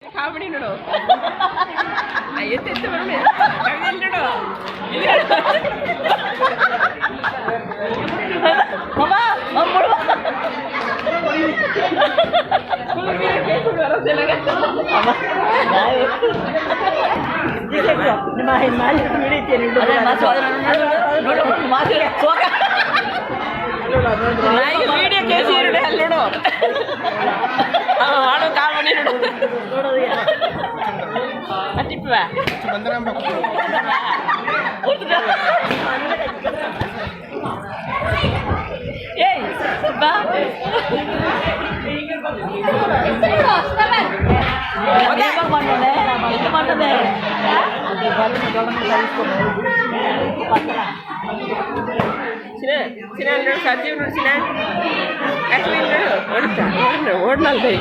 comedy ನೋಡು ಎತ್ತ ಬರೋಣ ಕವಿದೆ ನೋಡು ವೀಡಿಯೋ ಕೇಸಿ ಇರುಡೆ ಅಲ್ಲಿ ನೋಡು ಮಾಡೋ ಕಾಮಿಡಿ ನೋಡು ಟಿಪ್ಪ ಏಯ್ ಬಾ ಸಜೀವ್ ನೋಡ್ಸಿನ ಓಡ್ನಲ್ರಿ